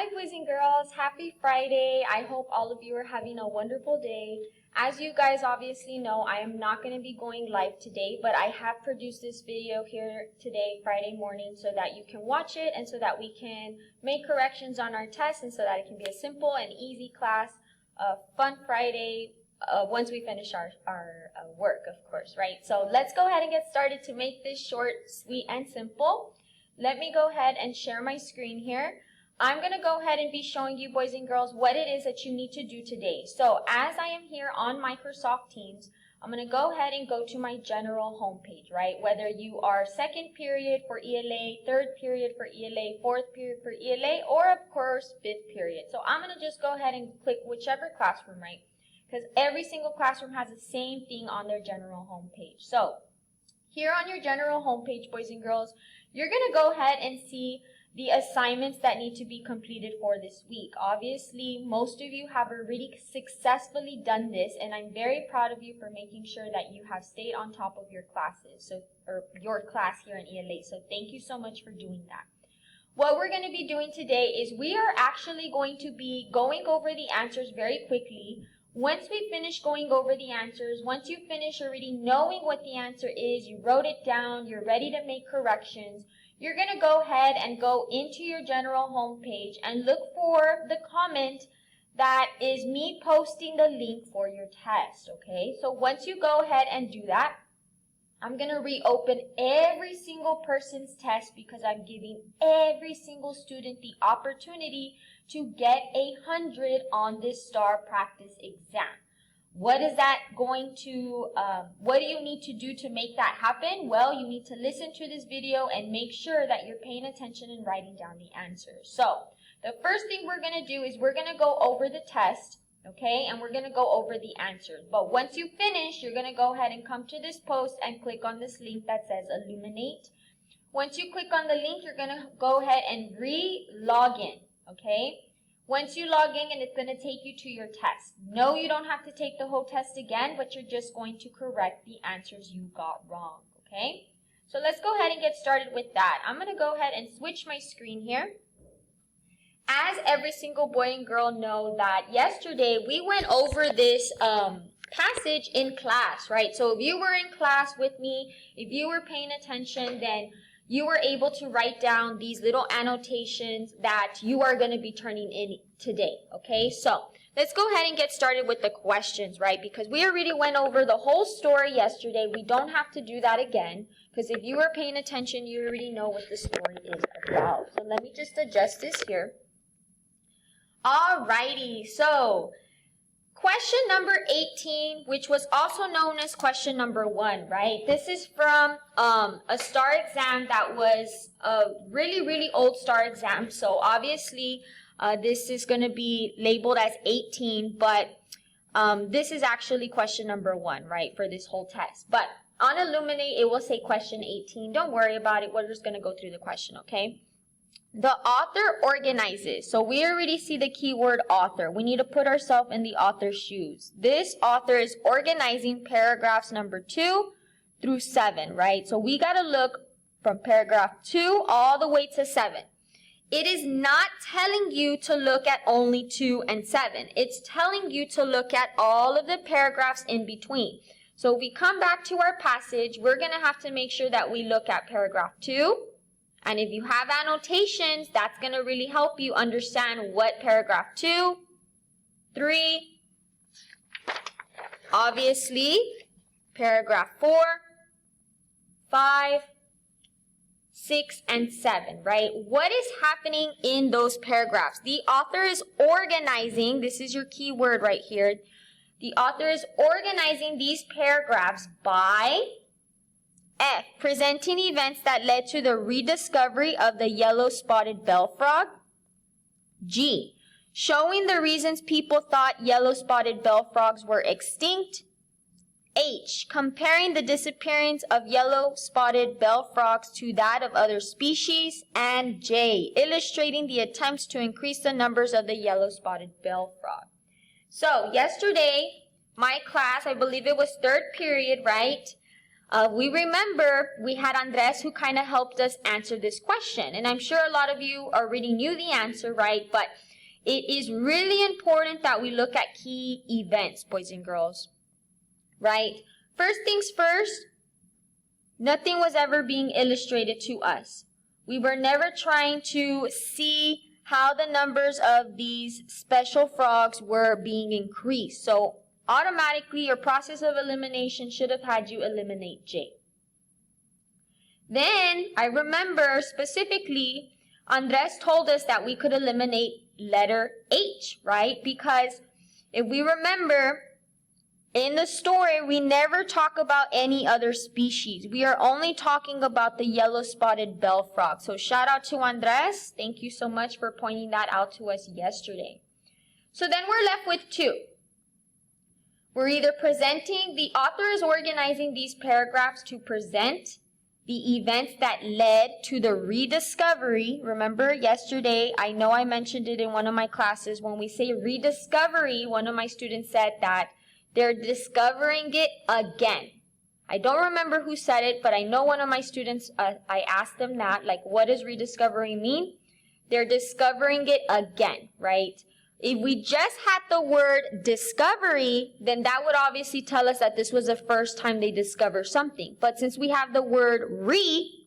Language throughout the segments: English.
Hi boys and girls, happy Friday. I hope all of you are having a wonderful day. As you guys obviously know, I am not going to be going live today, but I have produced this video here today, Friday morning, so that you can watch it and so that we can make corrections on our test and so that it can be a simple and easy class, a fun Friday once we finish our work, of course, right? So let's go ahead and get started to make this short, sweet, and simple. Let me go ahead and share my screen here. I'm going to go ahead and be showing you, boys and girls, what it is that you need to do today. So as I am here on Microsoft Teams, I'm going to go ahead and go to my general homepage, right? Whether you are second period for ELA, third period for ELA, fourth period for ELA, or of course, fifth period. So I'm going to just go ahead and click whichever classroom, right? Because every single classroom has the same thing on their general homepage. So here on your general homepage, boys and girls, you're going to go ahead and see the assignments that need to be completed for this week. Obviously, most of you have already successfully done this, and I'm very proud of you for making sure that you have stayed on top of your classes, or your class here in ELA. So thank you so much for doing that. What we're going to be doing today is we are actually going to be going over the answers very quickly. Once we finish going over the answers, once you finish already knowing what the answer is, you wrote it down, you're ready to make corrections, you're going to go ahead and go into your general homepage and look for the comment that is me posting the link for your test, okay? So once you go ahead and do that, I'm going to reopen every single person's test because I'm giving every single student the opportunity to get 100 on this STAR practice exam. What is that going to, what do you need to do to make that happen? Well, you need to listen to this video and make sure that you're paying attention and writing down the answers. So, the first thing we're going to do is we're going to go over the test, okay? And we're going to go over the answers. But once you finish, you're going to go ahead and come to this post and click on this link that says Illuminate. Once you click on the link, you're going to go ahead and re-log in, okay? Once you log in, and it's going to take you to your test. No, you don't have to take the whole test again, but you're just going to correct the answers you got wrong, okay? So let's go ahead and get started with that. I'm going to go ahead and switch my screen here. As every single boy and girl know that yesterday we went over this passage in class, right? So if you were in class with me, if you were paying attention, then you were able to write down these little annotations that you are going to be turning in today, okay? So let's go ahead and get started with the questions, right? Because we already went over the whole story yesterday. We don't have to do that again because if you were paying attention, you already know what the story is about. So let me just adjust this here. Alrighty, so question number 18, which was also known as question number 1, right? This is from a STAR exam that was a really, really old STAR exam. So obviously, this is going to be labeled as 18, but this is actually question number 1, right, for this whole test. But on Illuminate, it will say question 18. Don't worry about it. We're just going to go through the question, okay? The author organizes. So we already see the keyword author. We need to put ourselves in the author's shoes. This author is organizing paragraphs number 2 through 7, right? So we got to look from paragraph 2 all the way to 7. It is not telling you to look at only 2 and 7. It's telling you to look at all of the paragraphs in between. So if we come back to our passage, we're going to have to make sure that we look at paragraph 2. And if you have annotations, that's going to really help you understand what paragraph 2, 3, obviously, paragraph 4, 5, 6, and 7, right? What is happening in those paragraphs? The author is organizing, this is your key word right here. The author is organizing these paragraphs by F, presenting events that led to the rediscovery of the yellow-spotted bell frog. G, showing the reasons people thought yellow-spotted bell frogs were extinct. H, comparing the disappearance of yellow-spotted bell frogs to that of other species. And J, illustrating the attempts to increase the numbers of the yellow-spotted bell frog. So, yesterday, my class, I believe it was third period, right? We remember we had Andres who kind of helped us answer this question. And I'm sure a lot of you already knew the answer, right? But it is really important that we look at key events, boys and girls, right? First things first, nothing was ever being illustrated to us. We were never trying to see how the numbers of these special frogs were being increased. So automatically, your process of elimination should have had you eliminate J. Then, I remember specifically, Andres told us that we could eliminate letter H, right? Because if we remember, in the story, we never talk about any other species. We are only talking about the yellow-spotted bell frog. So shout out to Andres. Thank you so much for pointing that out to us yesterday. So then we're left with 2. We're either presenting, the author is organizing these paragraphs to present the events that led to the rediscovery. Remember yesterday, I know I mentioned it in one of my classes. When we say rediscovery, one of my students said that they're discovering it again. I don't remember who said it, but I know one of my students, I asked them that, like, what does rediscovery mean? They're discovering it again, right? If we just had the word discovery, then that would obviously tell us that this was the first time they discovered something. But since we have the word re,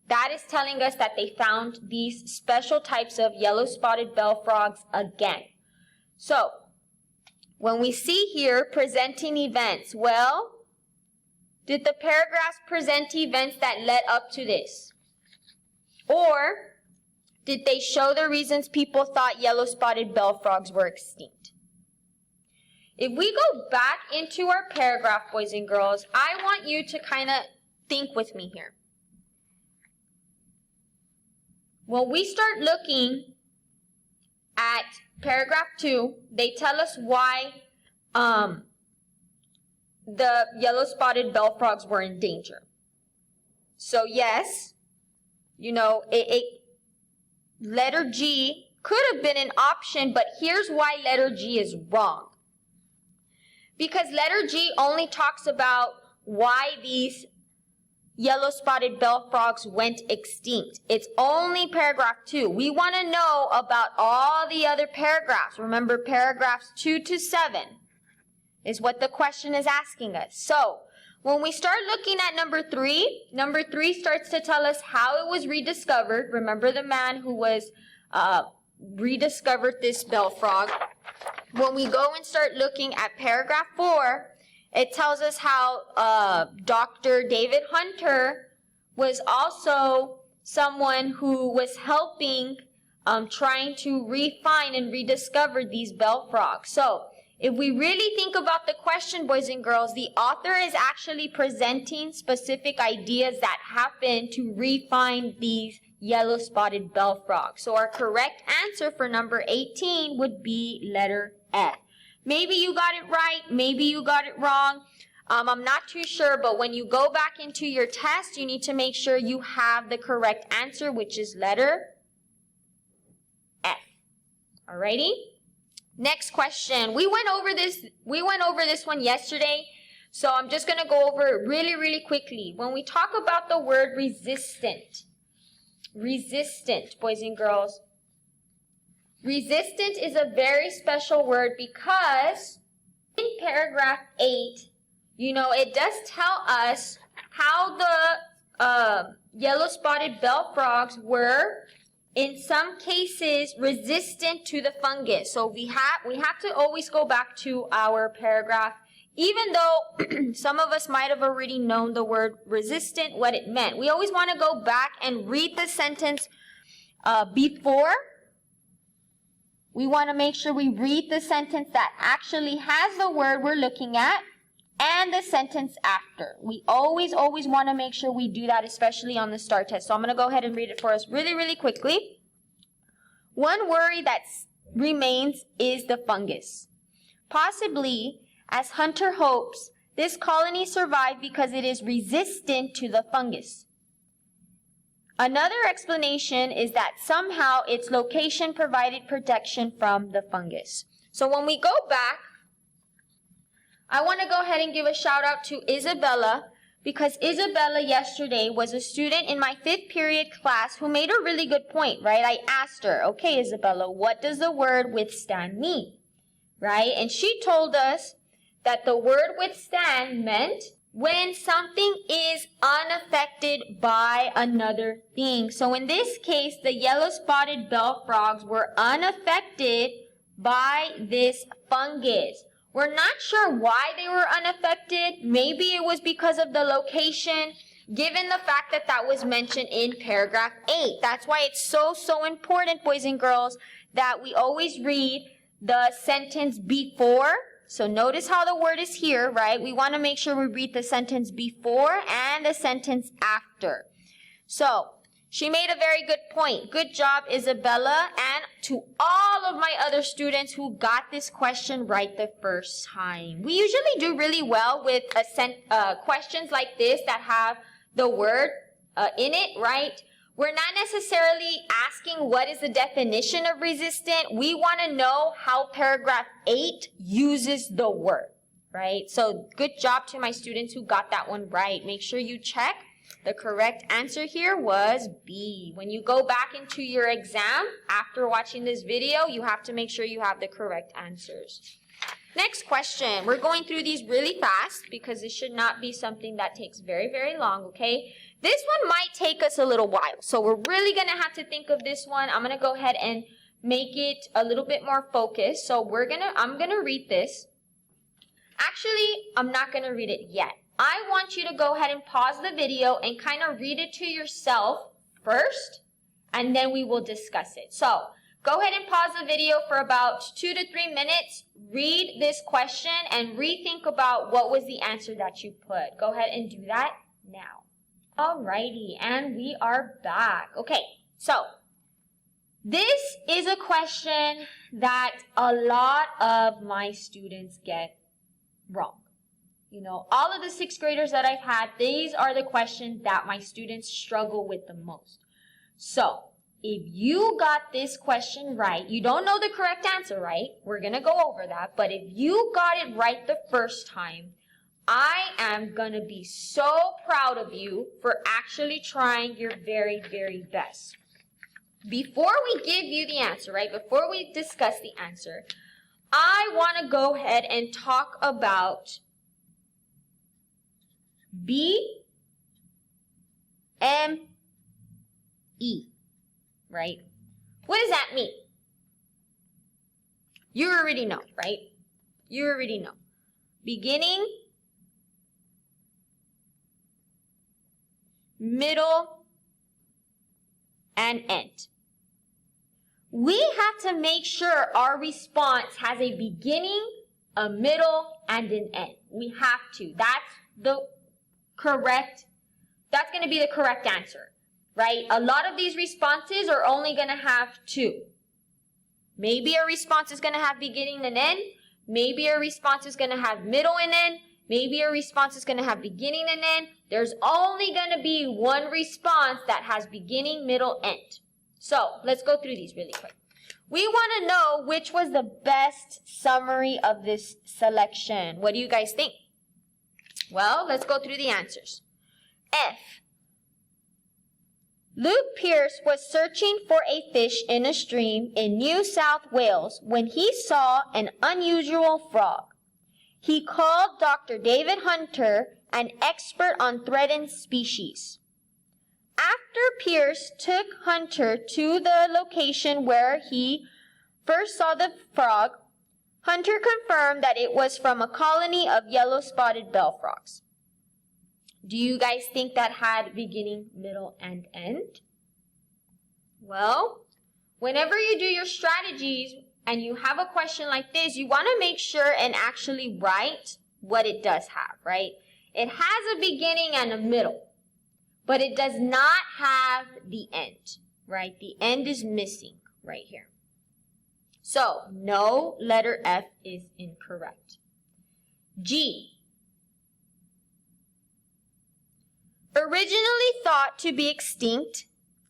that is telling us that they found these special types of yellow-spotted bell frogs again. So, when we see here presenting events, well, did the paragraphs present events that led up to this? Or did they show the reasons people thought yellow-spotted bell frogs were extinct? If we go back into our paragraph, boys and girls, I want you to kind of think with me here. When we start looking at paragraph 2, they tell us why the yellow-spotted bell frogs were in danger. So yes, you know, letter G could have been an option, but here's why letter G is wrong. Because letter G only talks about why these yellow-spotted bell frogs went extinct. It's only paragraph 2. We want to know about all the other paragraphs. Remember, paragraphs 2 to 7 is what the question is asking us. So, when we start looking at number 3 starts to tell us how it was rediscovered. Remember the man who was rediscovered this bell frog. When we go and start looking at paragraph 4, it tells us how Dr. David Hunter was also someone who was helping trying to refine and rediscover these bell frogs. So, if we really think about the question, boys and girls, the author is actually presenting specific ideas that happened to refine these yellow-spotted bell frogs. So our correct answer for number 18 would be letter F. Maybe you got it right, maybe you got it wrong. I'm not too sure, but when you go back into your test, you need to make sure you have the correct answer, which is letter F. Alrighty? Next question. We went over this one yesterday, so I'm just going to go over it really, really quickly. When we talk about the word resistant, boys and girls, resistant is a very special word because in paragraph 8, you know, it does tell us how the yellow-spotted bell frogs were in some cases resistant to the fungus. So we have to always go back to our paragraph, even though some of us might have already known the word resistant, what it meant. We always want to go back and read the sentence before. We want to make sure we read the sentence that actually has the word we're looking at and the sentence after. We always want to make sure we do that, especially on the STAR test. So I'm going to go ahead and read it for us really, really quickly. One worry that remains is the fungus. Possibly, as Hunter hopes, this colony survived because it is resistant to the fungus. Another explanation is that somehow its location provided protection from the fungus. So when we go back, I want to go ahead and give a shout out to Isabella because Isabella yesterday was a student in my 5th period class who made a really good point, right? I asked her, okay, Isabella, what does the word withstand mean, right? And she told us that the word withstand meant when something is unaffected by another thing. So in this case, the yellow-spotted bell frogs were unaffected by this fungus. We're not sure why they were unaffected. Maybe it was because of the location, given the fact that that was mentioned in paragraph 8. That's why it's so important, boys and girls, that we always read the sentence before. So notice how the word is here, right? We want to make sure we read the sentence before and the sentence after. So, she made a very good point. Good job, Isabella, and to all of my other students who got this question right the first time. We usually do really well with questions like this that have the word in it, right? We're not necessarily asking what is the definition of resistant. We want to know how paragraph 8 uses the word, right? So good job to my students who got that one right. Make sure you check. The correct answer here was B. When you go back into your exam after watching this video, you have to make sure you have the correct answers. Next question. We're going through these really fast because this should not be something that takes very long, okay? This one might take us a little while, so we're really going to have to think of this one. I'm going to go ahead and make it a little bit more focused. So I'm going to read this. Actually, I'm not going to read it yet. I want you to go ahead and pause the video and kind of read it to yourself first, and then we will discuss it. So, go ahead and pause the video for about 2 to 3 minutes. Read this question and rethink about what was the answer that you put. Go ahead and do that now. Alrighty, and we are back. Okay, so this is a question that a lot of my students get wrong. You know, all of the 6th graders that I've had, these are the questions that my students struggle with the most. So, if you got this question right, you don't know the correct answer, right? We're going to go over that. But if you got it right the first time, I am going to be so proud of you for actually trying your very best. Before we give you the answer, right? Before we discuss the answer, I want to go ahead and talk about BME, right? What does that mean? You already know, right? You already know. Beginning, middle, and end. We have to make sure our response has a beginning, a middle, and an end. We have to. That's going to be the correct answer, right? A lot of these responses are only going to have 2. Maybe a response is going to have beginning and end. Maybe a response is going to have middle and end. Maybe a response is going to have beginning and end. There's only going to be one response that has beginning, middle, end. So let's go through these really quick. We want to know which was the best summary of this selection. What do you guys think? Well, let's go through the answers. F. Luke Pierce was searching for a fish in a stream in New South Wales when he saw an unusual frog. He called Dr. David Hunter, an expert on threatened species. After Pierce took Hunter to the location where he first saw the frog, Hunter confirmed that it was from a colony of yellow-spotted bell frogs. Do you guys think that had beginning, middle, and end? Well, whenever you do your strategies and you have a question like this, you want to make sure and actually write what it does have, right? It has a beginning and a middle, but it does not have the end, right? The end is missing right here. So, no, letter F is incorrect. G. Originally thought to be extinct,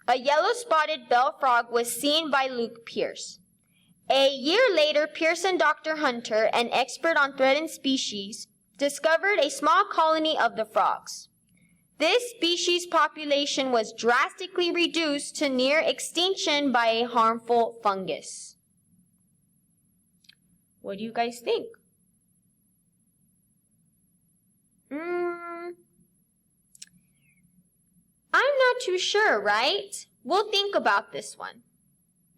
a yellow-spotted bell frog was seen by Luke Pierce. A year later, Pierce and Dr. Hunter, an expert on threatened species, discovered a small colony of the frogs. This species population was drastically reduced to near extinction by a harmful fungus. What do you guys think? I'm not too sure, right? We'll think about this one.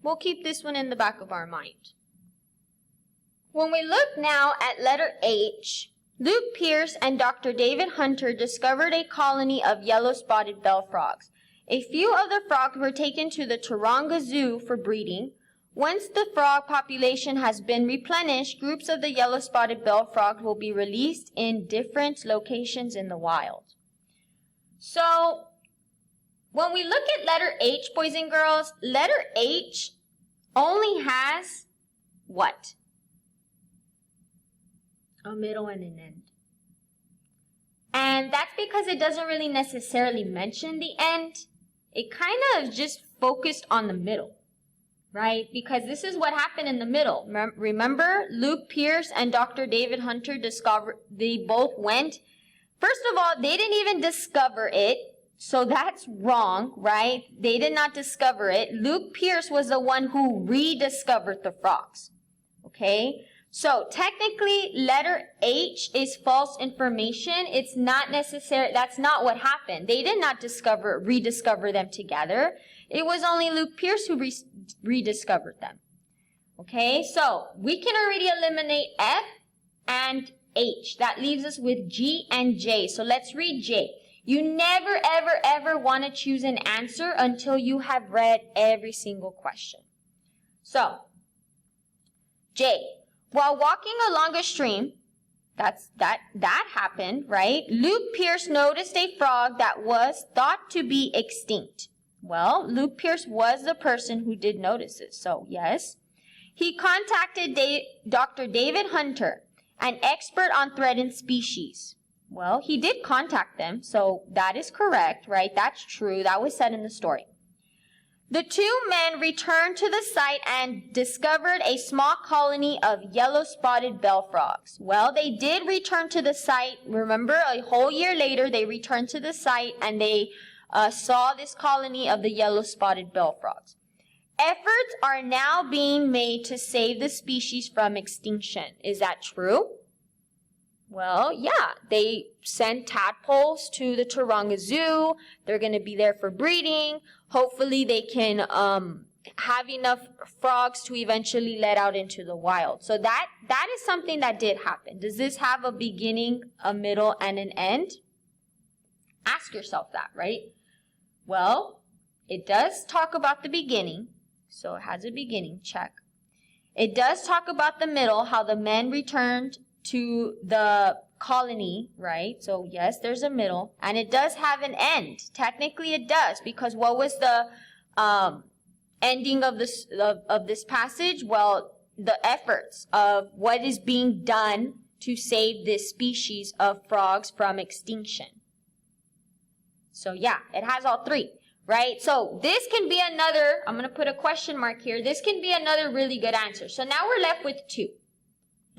We'll keep this one in the back of our mind. When we look now at letter H, Luke Pierce and Dr. David Hunter discovered a colony of yellow-spotted bell frogs. A few of the frogs were taken to the Taronga Zoo for breeding. Once the frog population has been replenished, groups of the yellow-spotted bell frogs will be released in different locations in the wild. So, when we look at letter H, boys and girls, letter H only has what? A middle and an end. And that's because it doesn't really necessarily mention the end. It kind of just focused on the middle, right? Because this is what happened in the middle. Remember, Luke Pierce and Dr. David Hunter discovered, they both went. First of all, they didn't even discover it. So that's wrong, right? They did not discover it. Luke Pierce was the one who rediscovered the frogs. Okay? So technically, letter H is false information. It's not necessary. That's not what happened. They did not rediscover them together. It was only Luke Pierce who rediscovered them. Okay? So we can already eliminate F and H. That leaves us with G and J. So let's read J. You never, ever, ever want to choose an answer until you have read every single question. So, J. While walking along a stream, that happened, right? Luke Pierce noticed a frog that was thought to be extinct. Well, Luke Pierce was the person who did notice it, so yes. He contacted Dr. David Hunter, an expert on threatened species. Well, he did contact them, so that is correct, right? That's true. That was said in the story. The two men returned to the site and discovered a small colony of yellow-spotted bell frogs. Well, they did return to the site. Remember, a whole year later, they returned to the site and they saw this colony of the yellow-spotted bell frogs. Efforts are now being made to save the species from extinction. Is that true? Well, yeah, they sent tadpoles to the Taronga Zoo. They're going to be there for breeding. Hopefully they can have enough frogs to eventually let out into the wild. So that is something that did happen. Does this have a beginning, a middle, and an end? Ask yourself that, right? Well, it does talk about the beginning. So it has a beginning, check. It does talk about the middle, how the men returned to the colony, right? So yes, there's a middle, and it does have an end. Technically it does, because what was the ending of this passage? Well, the efforts of what is being done to save this species of frogs from extinction. So yeah, it has all three, right? So this can be another, I'm going to put a question mark here. This can be another really good answer. So now we're left with two.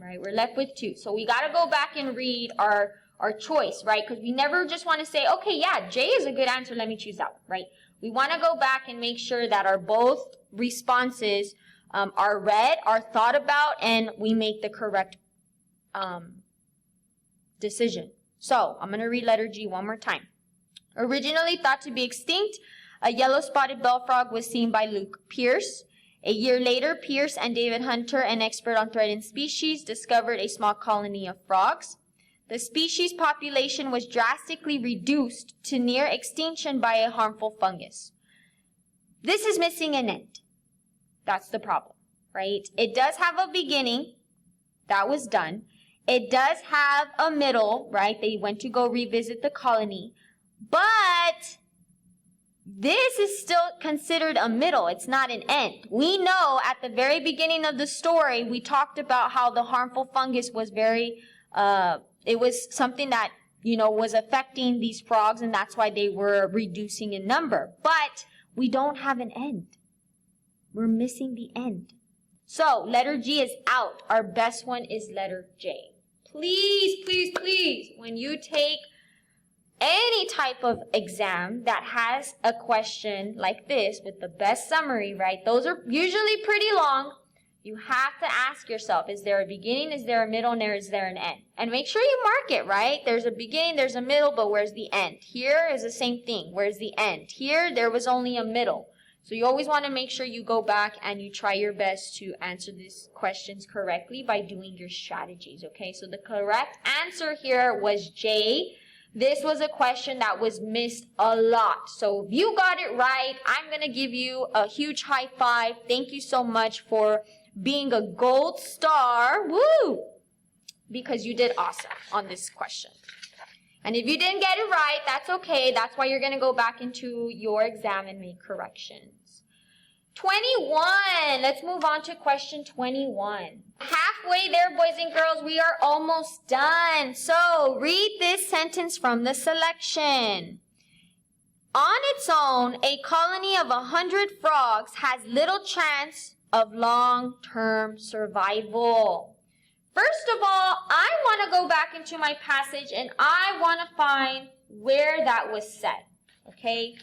Right, we're left with two. So we got to go back and read our choice, right? Because we never just want to say, okay, yeah, J is a good answer. Let me choose that one, right? We want to go back and make sure that our both responses are read, are thought about, and we make the correct decision. So I'm going to read letter G one more time. Originally thought to be extinct, a yellow-spotted bell frog was seen by Luke Pierce. A year later, Pierce and David Hunter, an expert on threatened species, discovered a small colony of frogs. The species population was drastically reduced to near extinction by a harmful fungus. This is missing an end. That's the problem, right? It does have a beginning. That was done. It does have a middle, right? They went to go revisit the colony. But this is still considered a middle. It's not an end. We know at the very beginning of the story, we talked about how the harmful fungus was it was something that, was affecting these frogs, and that's why they were reducing in number. But we don't have an end. We're missing the end. So letter G is out. Our best one is letter J. Please, please, please, when you take any type of exam that has a question like this with the best summary, right? Those are usually pretty long. You have to ask yourself, is there a beginning, is there a middle, and is there an end? And make sure you mark it, right? There's a beginning, there's a middle, but where's the end? Here is the same thing. Where's the end? Here, there was only a middle. So you always want to make sure you go back and you try your best to answer these questions correctly by doing your strategies, okay? So the correct answer here was J. This was a question that was missed a lot. So if you got it right, I'm going to give you a huge high five. Thank you so much for being a gold star. Woo! Because you did awesome on this question. And if you didn't get it right, that's okay. That's why you're going to go back into your exam and make corrections. 21. Let's move on to question 21. Halfway there, boys and girls, we are almost done. So read this sentence from the selection. On its own, a colony of 100 frogs has little chance of long-term survival. First of all, I want to go back into my passage and I want to find where that was said, okay?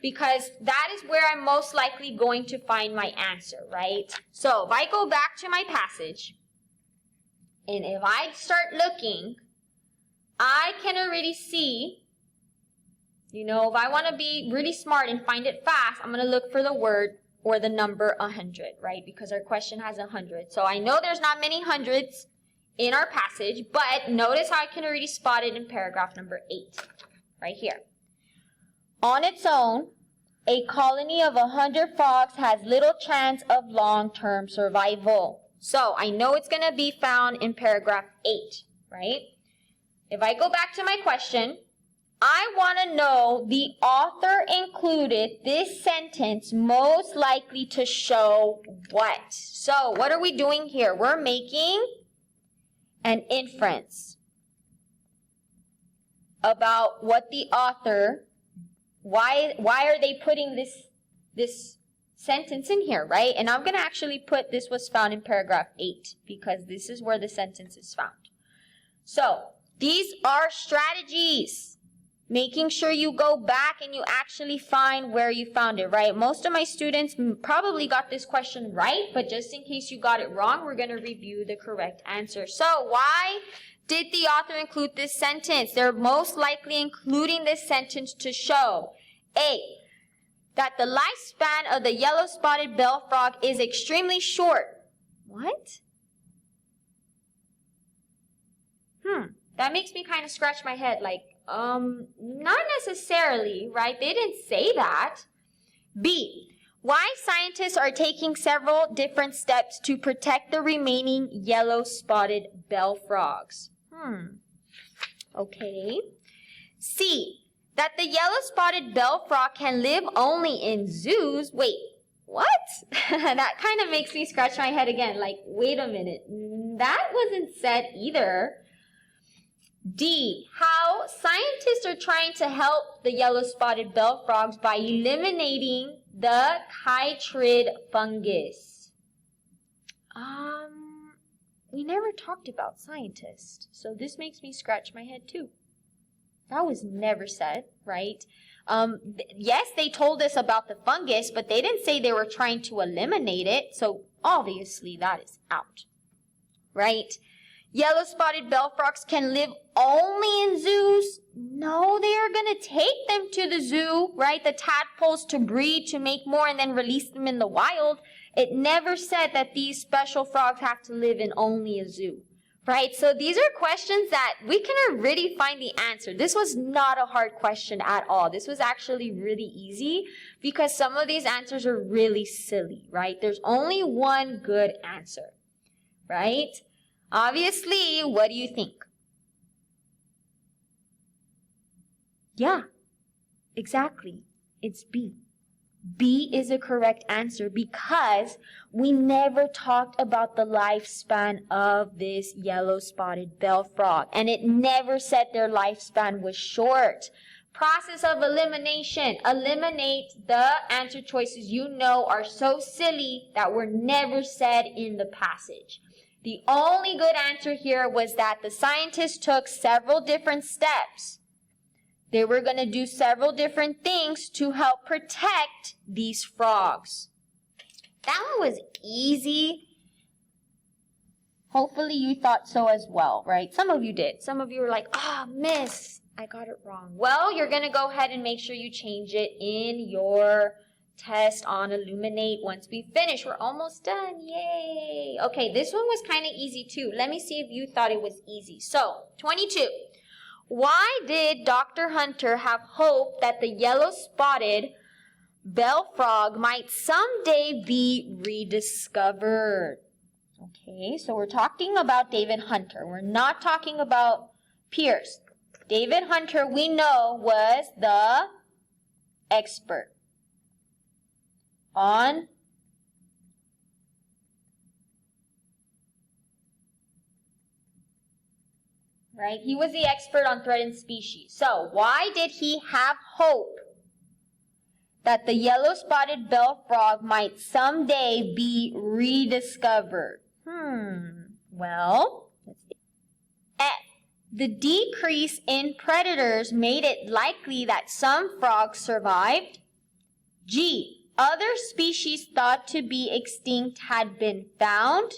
Because that is where I'm most likely going to find my answer, right? So if I go back to my passage and if I start looking, I can already see, if I want to be really smart and find it fast, I'm going to look for the word or the number 100, right? Because our question has 100. So I know there's not many hundreds in our passage, but notice how I can already spot it in paragraph number 8, right here. On its own, a colony of 100 frogs has little chance of long-term survival. So I know it's going to be found in paragraph 8, right? If I go back to my question, I want to know the author included this sentence most likely to show what? So what are we doing here? We're making an inference about what the author, why are they putting this sentence in here, right? And I'm going to actually put this was found in paragraph 8 because this is where the sentence is found. So these are strategies. Making sure you go back and you actually find where you found it, right? Most of my students probably got this question right, but just in case you got it wrong, we're going to review the correct answer. So why did the author include this sentence? They're most likely including this sentence to show, A, that the lifespan of the yellow-spotted bell frog is extremely short. What? That makes me kind of scratch my head like, not necessarily, right? They didn't say that. B, why scientists are taking several different steps to protect the remaining yellow-spotted bell frogs. Okay. C, that the yellow-spotted bell frog can live only in zoos. Wait, what? That kind of makes me scratch my head again. Like, wait a minute. That wasn't said either. D, how scientists are trying to help the yellow-spotted bell frogs by eliminating the chytrid fungus. We never talked about scientists, so this makes me scratch my head too. That was never said, right? Yes, they told us about the fungus, but they didn't say they were trying to eliminate it, so obviously that is out, right? Yellow-spotted bell frogs can live only in zoos? No, they are going to take them to the zoo, right? The tadpoles to breed, to make more, and then release them in the wild. It never said that these special frogs have to live in only a zoo, right? So these are questions that we can already find the answer. This was not a hard question at all. This was actually really easy because some of these answers are really silly, right? There's only one good answer, right? Obviously, what do you think? Yeah, exactly. It's B. B is the correct answer because we never talked about the lifespan of this yellow-spotted bell frog. And it never said their lifespan was short. Process of elimination. Eliminate the answer choices you know are so silly that were never said in the passage. The only good answer here was that the scientists took several different steps. They were going to do several different things to help protect these frogs. That one was easy. Hopefully you thought so as well, right? Some of you did. Some of you were like, miss, I got it wrong. Well, you're going to go ahead and make sure you change it in your test on Illuminate once we finish. We're almost done. Yay. Okay, this one was kind of easy too. Let me see if you thought it was easy. So, 22. Why did Dr. Hunter have hope that the yellow-spotted bell frog might someday be rediscovered? Okay, so we're talking about David Hunter. We're not talking about Pierce. David Hunter, we know, was the expert on right? He was the expert on threatened species. So, why did he have hope that the yellow-spotted bell frog might someday be rediscovered? Well, let's see. F. The decrease in predators made it likely that some frogs survived. G. Other species thought to be extinct had been found.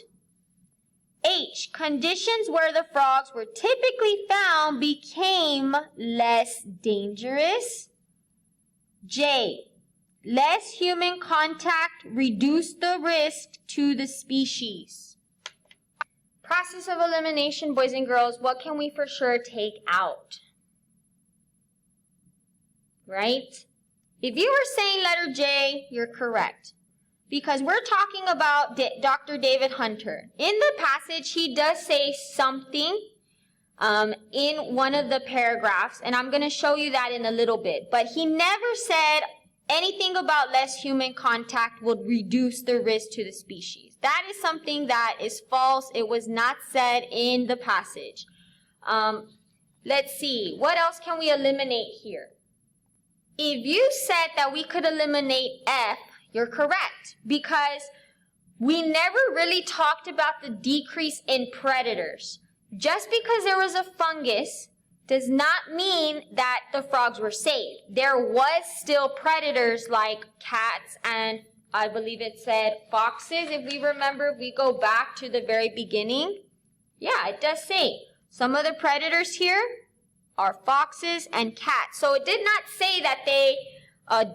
H. Conditions where the frogs were typically found became less dangerous. J. Less human contact reduced the risk to the species. Process of elimination, boys and girls, what can we for sure take out? Right? If you were saying letter J, you're correct. Because we're talking about Dr. David Hunter. In the passage, he does say something in one of the paragraphs, and I'm going to show you that in a little bit. But he never said anything about less human contact would reduce the risk to the species. That is something that is false. It was not said in the passage. Let's see. What else can we eliminate here? If you said that we could eliminate F, you're correct, because we never really talked about the decrease in predators. Just because there was a fungus does not mean that the frogs were saved. There was still predators like cats and I believe it said foxes. If we remember, if we go back to the very beginning, yeah, it does say some of the predators here are foxes and cats. So it did not say that they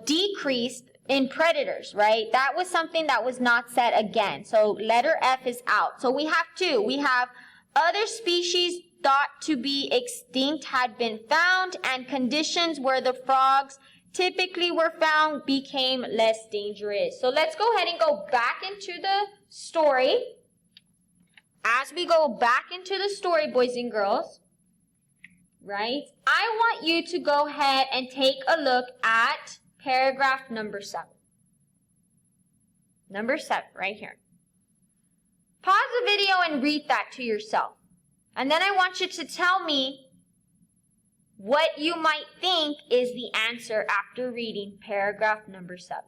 decreased in predators, right? That was something that was not said again. So letter F is out. So we have two. We have other species thought to be extinct had been found, and conditions where the frogs typically were found became less dangerous. So let's go ahead and go back into the story. As we go back into the story, boys and girls, right? I want you to go ahead and take a look at paragraph number 7. Number 7, right here. Pause the video and read that to yourself. And then I want you to tell me what you might think is the answer after reading paragraph number 7.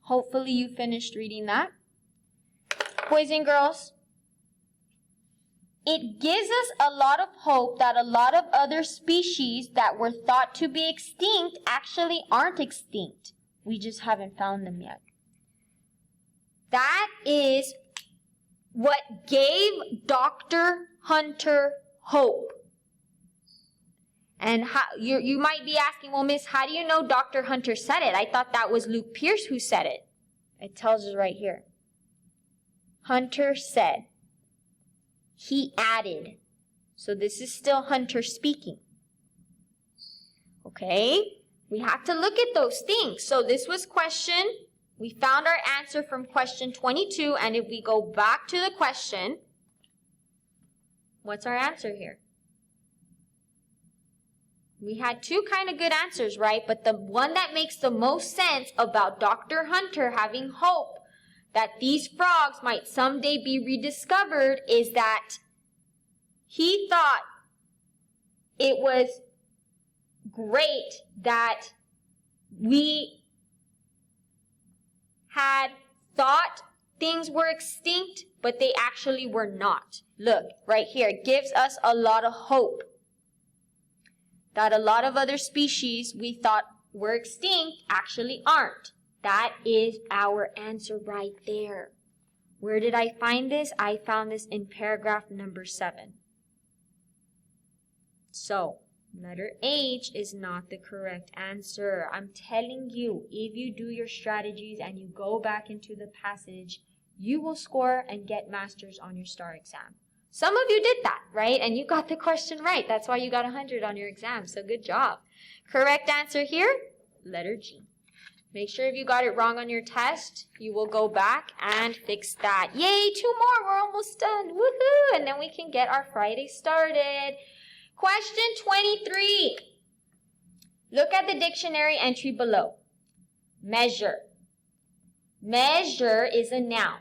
Hopefully you finished reading that. Boys and girls, it gives us a lot of hope that a lot of other species that were thought to be extinct actually aren't extinct. We just haven't found them yet. That is what gave Dr. Hunter hope. And how, you might be asking, well, Miss, how do you know Dr. Hunter said it? I thought that was Luke Pierce who said it. It tells us right here. Hunter said. He added. So this is still Hunter speaking. Okay? We have to look at those things. So this was question. We found our answer from question 22. And if we go back to the question, what's our answer here? We had two kind of good answers, right? But the one that makes the most sense about Dr. Hunter having hope that these frogs might someday be rediscovered is that he thought it was great that we had thought things were extinct, but they actually were not. Look, right here, it gives us a lot of hope that a lot of other species we thought were extinct actually aren't. That is our answer right there. Where did I find this? I found this in paragraph number 7. So, letter H is not the correct answer. I'm telling you, if you do your strategies and you go back into the passage, you will score and get masters on your STAR exam. Some of you did that, right? And you got the question right. That's why you got 100 on your exam. So good job. Correct answer here, letter G. Make sure if you got it wrong on your test, you will go back and fix that. Yay, 2 more. We're almost done. Woohoo! And then we can get our Friday started. Question 23. Look at the dictionary entry below. Measure. Measure is a noun.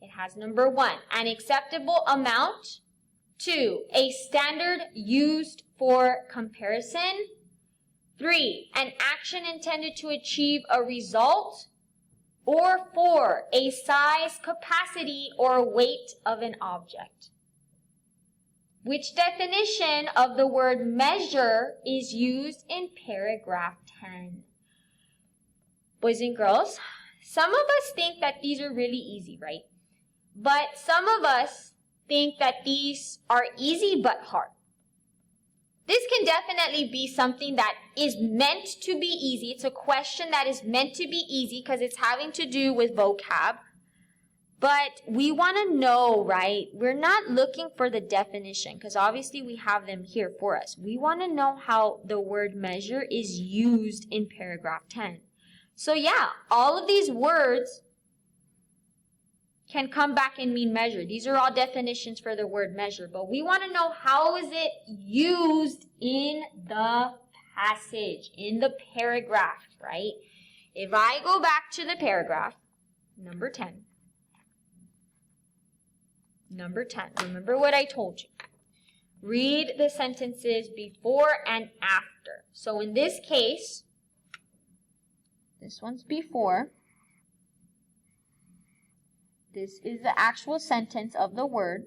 It has number 1, an acceptable amount. 2, a standard used for comparison. 3, an action intended to achieve a result. Or 4, a size, capacity, or weight of an object. Which definition of the word measure is used in paragraph 10? Boys and girls, some of us think that these are really easy, right? But some of us think that these are easy but hard. This can definitely be something that is meant to be easy. It's a question that is meant to be easy because it's having to do with vocab. But we want to know, right? We're not looking for the definition because obviously we have them here for us. We want to know how the word measure is used in paragraph 10. So yeah, all of these words can come back and mean measure. These are all definitions for the word measure, but we want to know how is it used in the passage, in the paragraph, right? If I go back to the paragraph, number 10, remember what I told you. Read the sentences before and after. So in this case, this one's before. This is the actual sentence of the word,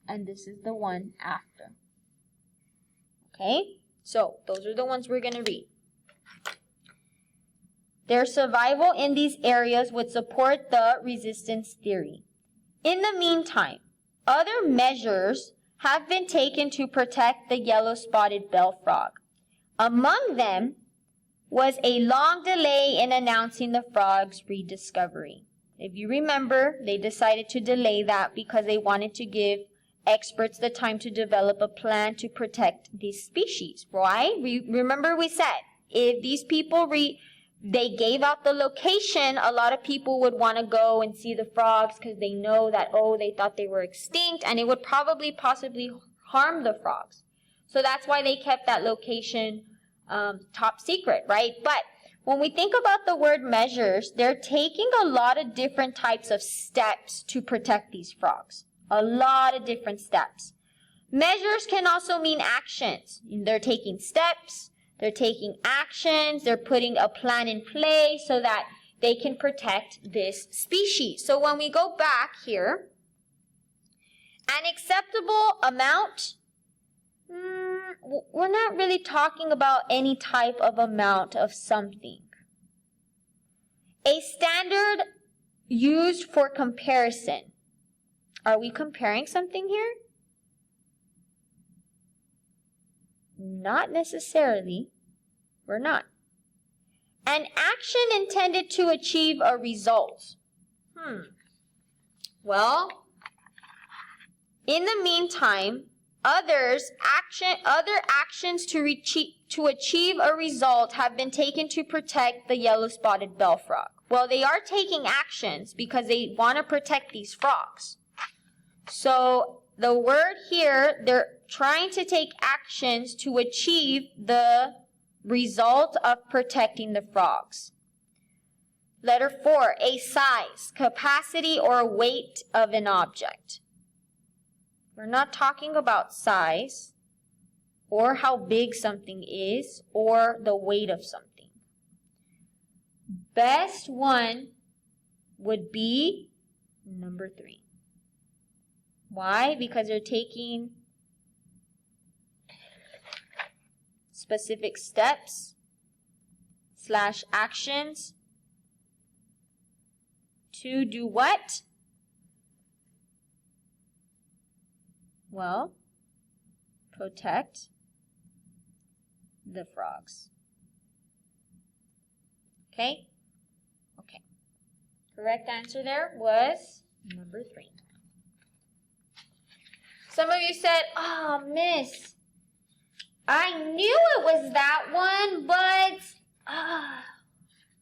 and this is the one after. Okay? So, those are the ones we're going to read. Their survival in these areas would support the resistance theory. In the meantime, other measures have been taken to protect the yellow-spotted bell frog. Among them was a long delay in announcing the frog's rediscovery. If you remember, they decided to delay that because they wanted to give experts the time to develop a plan to protect these species, right? Remember we said, if these people they gave out the location, a lot of people would want to go and see the frogs because they know that, they thought they were extinct, and it would probably possibly harm the frogs. So that's why they kept that location top secret, right? But when we think about the word measures, they're taking a lot of different types of steps to protect these frogs. A lot of different steps. Measures can also mean actions. They're taking steps, they're taking actions, they're putting a plan in place so that they can protect this species. So when we go back here, an acceptable amount, we're not really talking about any type of amount of something. A standard used for comparison. Are we comparing something here? Not necessarily. We're not. An action intended to achieve a result. Well, in the meantime, other actions to achieve a result have been taken to protect the yellow-spotted bell frog. Well, they are taking actions because they want to protect these frogs. So the word here, they're trying to take actions to achieve the result of protecting the frogs. Letter 4, a size, capacity, or weight of an object. We're not talking about size. or how big something is, or the weight of something. Best one would be number 3. Why? Because they're taking specific steps / actions to do what? Well, protect the frogs. Okay? Okay. Correct answer there was number 3. Some of you said, "Oh, miss, I knew it was that one, but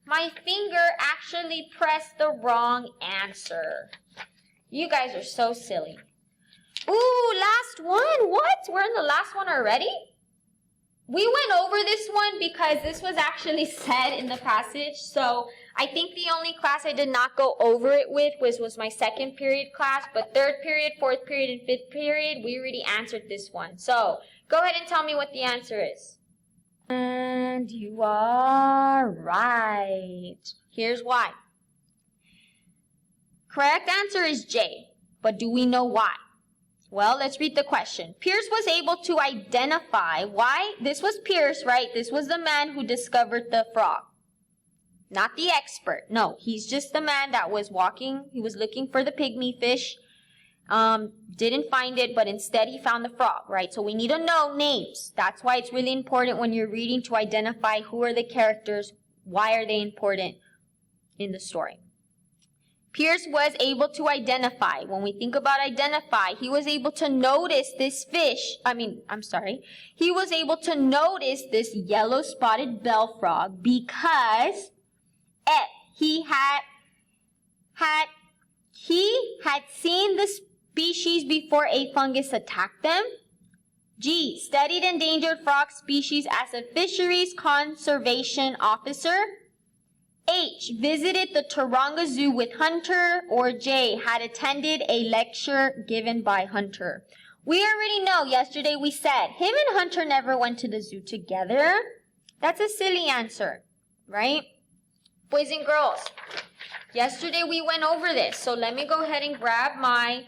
my finger actually pressed the wrong answer." You guys are so silly. Ooh, last one. What? We're in the last one already? We went over this one because this was actually said in the passage. So I think the only class I did not go over it with was my second period class. But third period, fourth period, and fifth period, we already answered this one. So go ahead and tell me what the answer is. And you are right. Here's why. Correct answer is J. But do we know why? Well, let's read the question. Pierce was able to identify why. This was Pierce, right? This was the man who discovered the frog. Not the expert. No, he's just the man that was walking. He was looking for the pygmy fish. Didn't find it, but instead he found the frog, right? So we need to know names. That's why it's really important when you're reading to identify who are the characters, why are they important in the story. Pierce was able to identify. When we think about identify, he was able to notice this fish. He was able to notice this yellow spotted bell frog because F, he had seen the species before a fungus attacked them. G, studied endangered frog species as a fisheries conservation officer. H, visited the Taronga Zoo with Hunter. Or J, had attended a lecture given by Hunter. We already know, yesterday we said, him and Hunter never went to the zoo together. That's a silly answer, right? Boys and girls, yesterday we went over this. So let me go ahead and grab my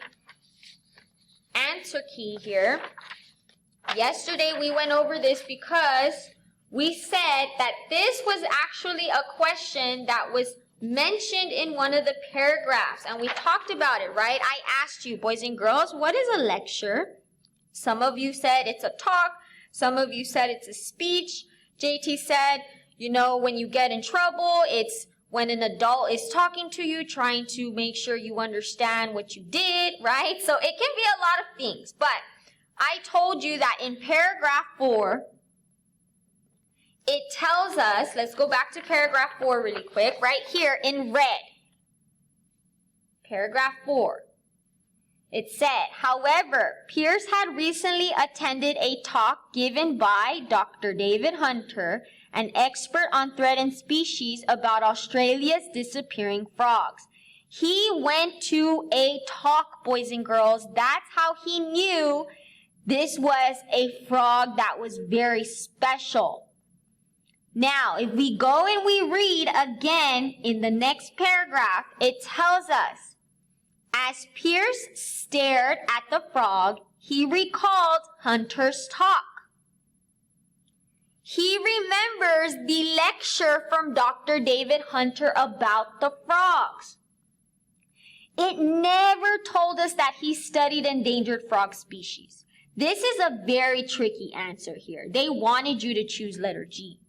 answer key here. Yesterday we went over this because we said that this was actually a question that was mentioned in one of the paragraphs, and we talked about it, right? I asked you, boys and girls, what is a lecture? Some of you said it's a talk. Some of you said it's a speech. JT said, when you get in trouble, it's when an adult is talking to you, trying to make sure you understand what you did, right? So it can be a lot of things, but I told you that in paragraph 4, it tells us, let's go back to paragraph 4 really quick, right here in red. Paragraph 4. It said, however, Pierce had recently attended a talk given by Dr. David Hunter, an expert on threatened species, about Australia's disappearing frogs. He went to a talk, boys and girls. That's how he knew this was a frog that was very special. Now, if we go and we read again in the next paragraph, it tells us, as Pierce stared at the frog, he recalled Hunter's talk. He remembers the lecture from Dr. David Hunter about the frogs. It never told us that he studied endangered frog species. This is a very tricky answer here. They wanted you to choose letter G.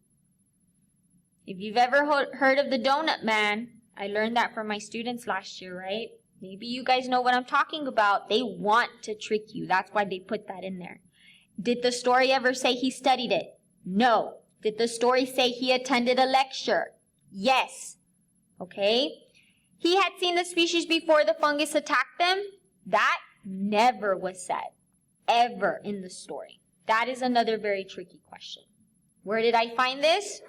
If you've ever heard of the donut man, I learned that from my students last year, right? Maybe you guys know what I'm talking about. They want to trick you. That's why they put that in there. Did the story ever say he studied it? No. Did the story say he attended a lecture? Yes. Okay. He had seen the species before the fungus attacked them? That never was said, ever in the story. That is another very tricky question. Where did I find this?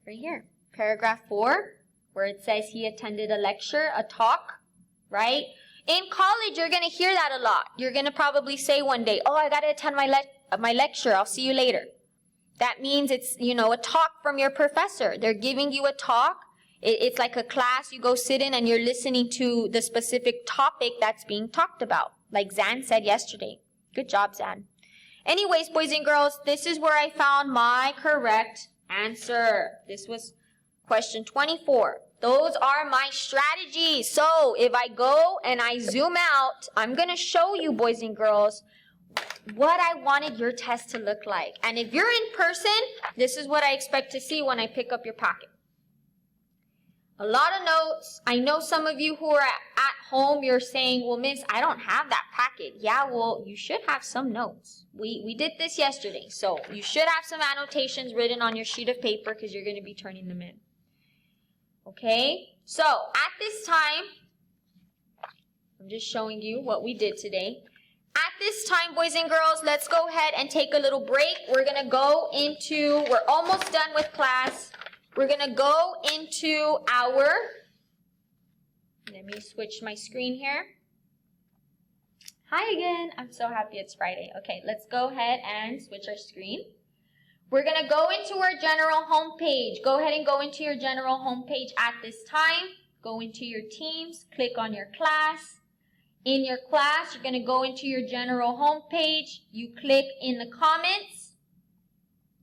Right here, paragraph 4, where it says he attended a lecture, a talk, right? In college, you're going to hear that a lot. You're going to probably say one day, oh, I got to attend my lecture. I'll see you later. That means it's, a talk from your professor. They're giving you a talk. It's like a class you go sit in and you're listening to the specific topic that's being talked about. Like Zan said yesterday. Good job, Zan. Anyways, boys and girls, this is where I found my correct answer. This was question 24. Those are my strategies. So if I go and I zoom out, I'm going to show you, boys and girls, what I wanted your test to look like. And if you're in person, this is what I expect to see when I pick up your packet. A lot of notes. I know some of you who are at home, you're saying, well, Miss, I don't have that packet. Yeah, well, you should have some notes. We did this yesterday. So you should have some annotations written on your sheet of paper because you're going to be turning them in. Okay? So at this time, I'm just showing you what we did today. At this time, boys and girls, let's go ahead and take a little break. We're going to go into, we're almost done with class. We're going to go into our, let me switch my screen here. Hi again. I'm so happy it's Friday. Okay, let's go ahead and switch our screen. We're going to go into our general homepage. Go ahead and go into your general homepage at this time. Go into your teams. Click on your class. In your class, you're going to go into your general homepage. You click in the comments.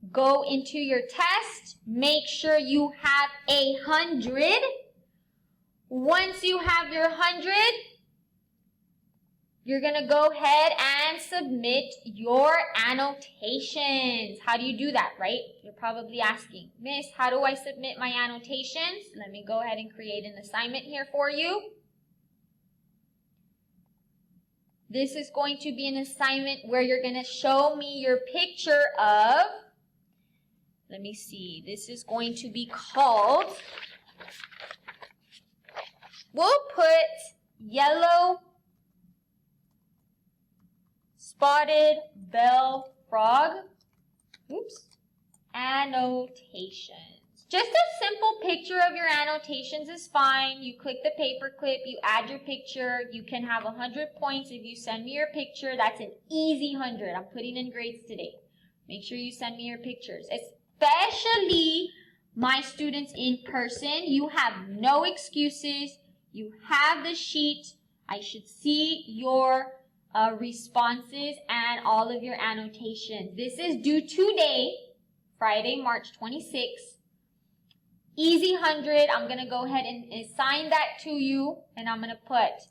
Go into your test. Make sure you have 100. Once you have your 100, you're going to go ahead and submit your annotations. How do you do that, right? You're probably asking, Miss, how do I submit my annotations? Let me go ahead and create an assignment here for you. This is going to be an assignment where you're going to show me your picture of, let me see, this is going to be called, we'll put yellow spotted bell frog, annotations. Just a simple picture of your annotations is fine. You click the paper clip, you add your picture. You can have 100 points if you send me your picture. That's an easy 100. I'm putting in grades today. Make sure you send me your pictures. Especially my students in person. You have no excuses. You have the sheet. I should see your responses and all of your annotations. This is due today, Friday, March 26th. Easy 100. I'm going to go ahead and assign that to you. And I'm going to put,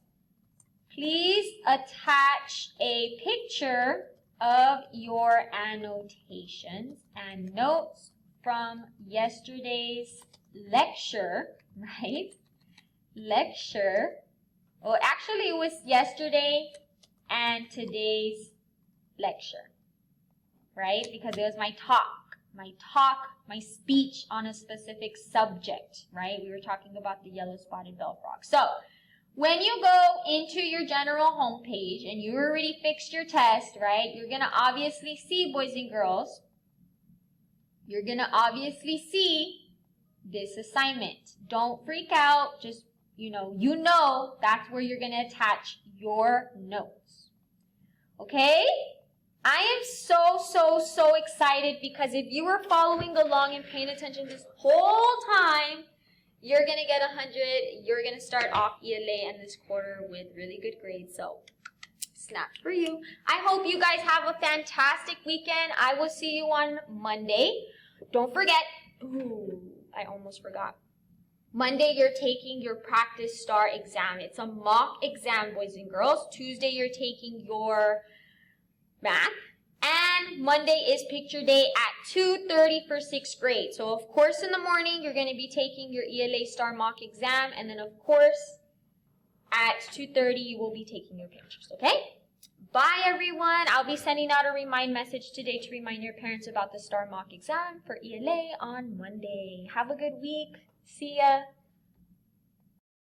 please attach a picture of your annotations and notes from yesterday's lecture, right? Lecture. Well, actually, it was yesterday and today's lecture, right? Because it was my speech on a specific subject, right? We were talking about the yellow spotted bell frog. So, when you go into your general homepage and you already fixed your test, right? You're going to obviously see, boys and girls, you're going to obviously see this assignment. Don't freak out. Just, you know that's where you're going to attach your notes. Okay? I am so excited because if you were following along and paying attention this whole time, you're going to get 100. You're going to start off ELA and this quarter with really good grades. So, snap for you. I hope you guys have a fantastic weekend. I will see you on Monday. Don't forget. Ooh, I almost forgot. Monday, you're taking your practice STAR exam. It's a mock exam, boys and girls. Tuesday, you're taking your math. And Monday is picture day at 2:30 for 6th grade. So, of course, in the morning, you're going to be taking your ELA STAR mock exam. And then, of course, at 2:30, you will be taking your pictures, okay? Bye, everyone. I'll be sending out a remind message today to remind your parents about the STAR mock exam for ELA on Monday. Have a good week. See ya.